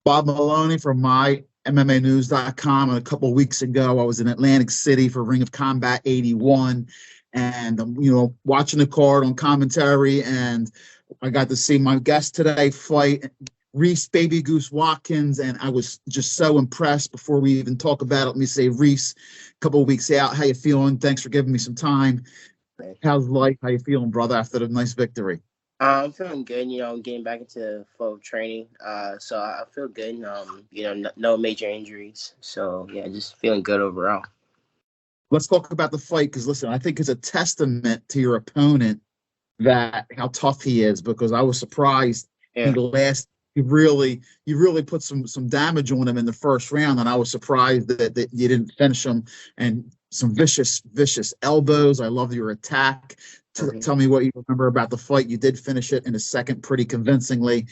Bob Maloney from my MMAnews.com. And a couple of weeks ago, I was in Atlantic City for Ring of Combat 81, and watching the card on commentary, and I got to see my guest today fight Reese Baby Goose Watkins, and I was just so impressed. Before we even talk about it, let me say, Reese, a couple of weeks out, how you feeling? Thanks for giving me some time. How's life? How you feeling, brother, after the nice victory? I'm feeling good, getting back into full training. So I feel good. No major injuries. So yeah, just feeling good overall. Let's talk about the fight, because listen, I think it's a testament to your opponent that how tough he is, because I was surprised you really put some damage on him in the first round, and I was surprised that you didn't finish him. And some vicious elbows. I love your attack. Tell me what you remember about the fight. You did finish it in a second pretty convincingly.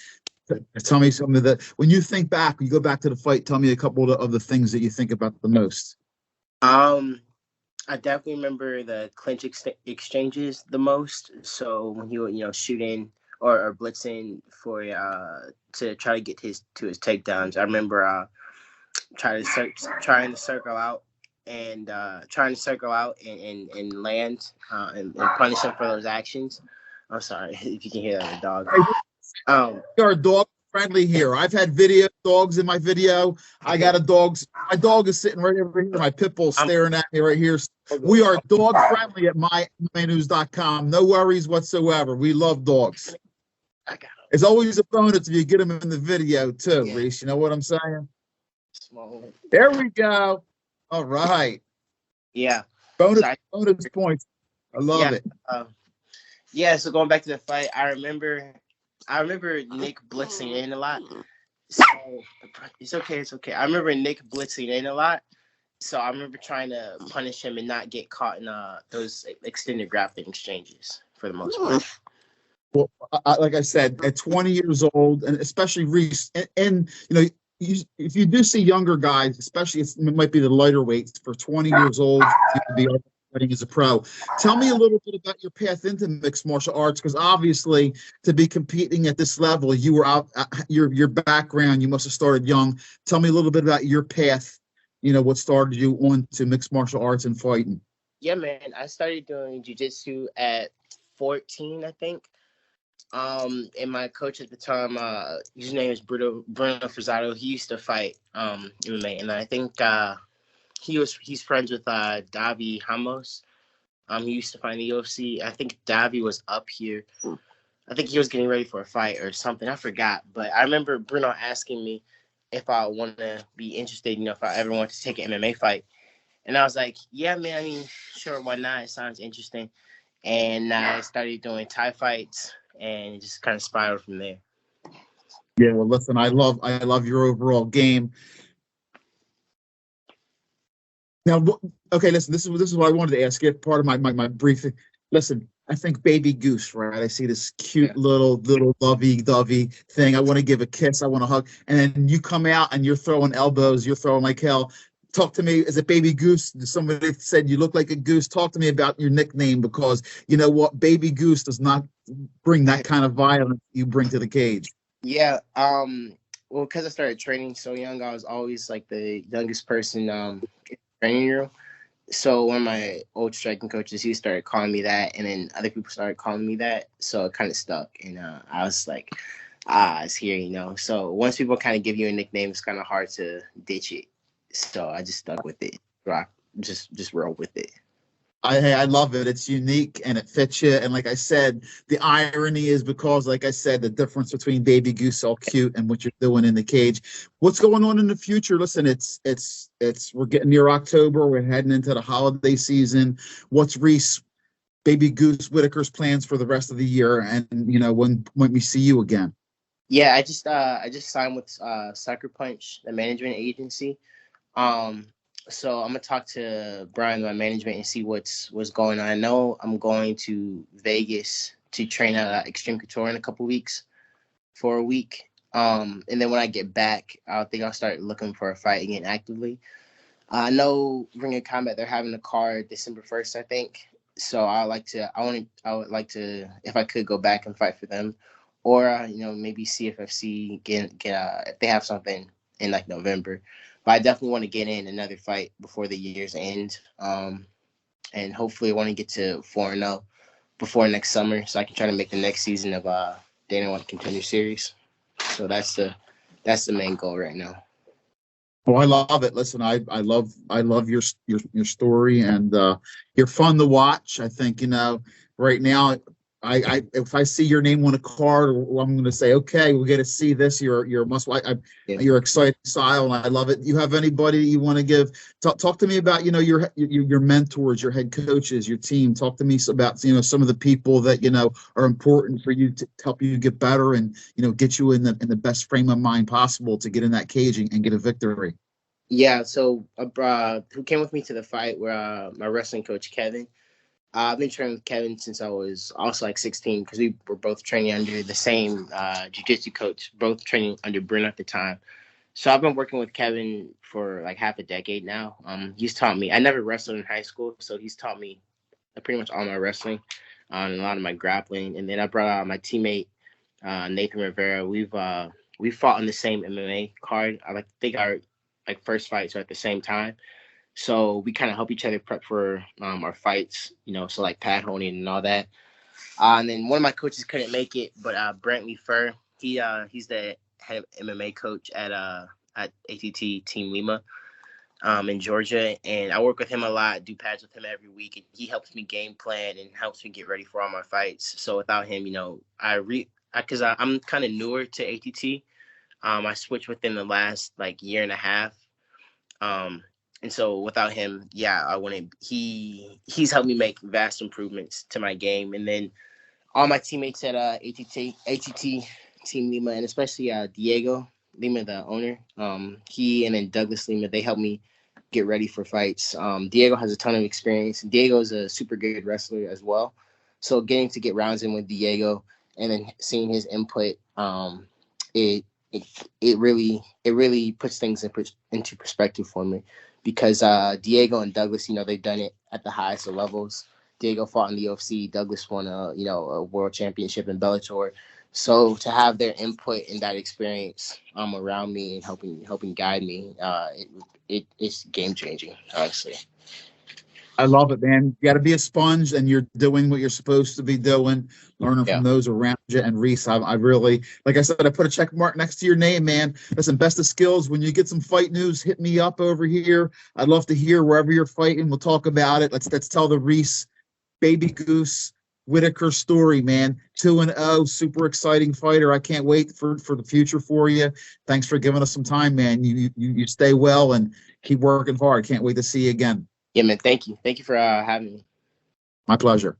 Tell me some of the, when you think back, when you go back to the fight, tell me a couple of the things that you think about the most. I definitely remember the clinch exchanges the most. So when he would, shoot in or blitzing for to try to get to his takedowns. I remember trying to circle out and land and punish him for those actions. I'm sorry if you can hear that, the dog. We are dog friendly here. I've had dogs in my video. I got my dog is sitting right over here. My pit bull's staring at me right here. We are dog friendly at mynews.com. No worries whatsoever. We love dogs. It's always a bonus if you get them in the video too, Reese. You know what I'm saying? There we go. All right. Yeah. Bonus points. I love it. So going back to the fight, I remember Nick blitzing in a lot. So it's okay. I remember Nick blitzing in a lot. So I remember trying to punish him and not get caught in those extended grappling exchanges for the most part. Well, like I said, at 20 years old, and especially Reese, and if you do see younger guys, especially it might be the lighter weights, for 20 years old, to be fighting as a pro. Tell me a little bit about your path into mixed martial arts, because obviously to be competing at this level, you were out. Your background, you must have started young. Tell me a little bit about your path. What started you on to mixed martial arts and fighting? Yeah, man, I started doing jiu-jitsu at 14, I think. And my coach at the time, his name is Bruno Frazado. He used to fight MMA, and I think he's friends with Davi Ramos. He used to fight in the UFC. I think Davi was up here. I think he was getting ready for a fight or something. I forgot, but I remember Bruno asking me if I want to be interested. If I ever want to take an MMA fight, and I was like, "Yeah, man. I mean, sure, why not? It sounds interesting." And I started doing Thai fights. And it just kind of spiraled from there. Yeah, well, listen, I love your overall game. Now, okay, listen, this is what I wanted to ask you. Part of my briefing. Listen, I think Baby Goose, right? I see this cute little lovey-dovey thing. I want to give a kiss. I want to hug. And then you come out and you're throwing elbows. You're throwing like hell. Talk to me. Is it Baby Goose? Somebody said you look like a goose. Talk to me about your nickname, because you know what? Baby Goose does not bring that kind of violence you bring to the cage. Yeah. Well, because I started training so young, I was always like the youngest person in the training room. So one of my old striking coaches, he started calling me that, and then other people started calling me that. So it kind of stuck, and I was like, it's here, So once people kind of give you a nickname, it's kind of hard to ditch it. So I just stuck with it. Just roll with it. I love it. It's unique and it fits you. And like I said, the irony is because, like I said, the difference between Baby Goose all cute and what you're doing in the cage. What's going on in the future? Listen, it's we're getting near October. We're heading into the holiday season. What's Reese, Baby Goose Whitaker's plans for the rest of the year? And when we see you again? Yeah, I just signed with Sucker Punch, the management agency. So I'm gonna talk to Brian, my management, and see what's going on. I know I'm going to Vegas to train at Extreme Couture in a couple weeks for a week. And then when I get back, I think I'll start looking for a fight again actively. I know Ring of Combat, they're having a card December 1st, I think. So I would like to, if I could, go back and fight for them, or maybe CFFC get if they have something in like November. But I definitely want to get in another fight before the year's end, and hopefully I want to get to 4-0 before next summer, so I can try to make the next season of Dana White Contender Series. So that's the main goal right now. Well, I love it. Listen, I love your story, and you're fun to watch. I think right now, I if I see your name on a card, I'm going to say, okay, we get to see this. You're a must. You're exciting style, and I love it. You have anybody you want to give? Talk to me about your mentors, your head coaches, your team. Talk to me about some of the people that are important for you to help you get better and get you in the best frame of mind possible to get in that cage and get a victory. Yeah. So who came with me to the fight were my wrestling coach Kevin. I've been training with Kevin since I was also like 16 because we were both training under the same jiu-jitsu coach, both training under Bruno at the time. So I've been working with Kevin for like half a decade now. He's taught me. I never wrestled in high school, so he's taught me pretty much all my wrestling and a lot of my grappling. And then I brought out my teammate Nathan Rivera. We've fought on the same MMA card. I think our first fights are at the same time. So we kind of help each other prep for our fights, so like pad holding and all that. And then one of my coaches couldn't make it, but Brantley Furr, he's the head of MMA coach at ATT Team Lima in Georgia. And I work with him a lot, do pads with him every week. And he helps me game plan and helps me get ready for all my fights. So without him, because I'm kind of newer to ATT. I switched within the last year and a half. And so without him, he's helped me make vast improvements to my game. And then all my teammates at ATT Team Lima, and especially Diego Lima, the owner, he and then Douglas Lima, they helped me get ready for fights. Diego has a ton of experience. Diego is a super good wrestler as well. So getting to get rounds in with Diego and then seeing his input, it really puts things into perspective for me. Because Diego and Douglas, they've done it at the highest of levels. Diego fought in the UFC. Douglas won a world championship in Bellator. So to have their input and that experience around me and helping guide me, it's game changing, honestly. I love it, man. You got to be a sponge, and you're doing what you're supposed to be doing, learning from those around you. And Reese, I really, like I said, I put a check mark next to your name, man. Listen, best of skills. When you get some fight news, hit me up over here. I'd love to hear wherever you're fighting. We'll talk about it. Let's tell the Reese, Baby Goose, Whitaker story, man. 2-0, super exciting fighter. I can't wait for the future for you. Thanks for giving us some time, man. You stay well and keep working hard. Can't wait to see you again. Yeah, man. Thank you. Thank you for having me. My pleasure.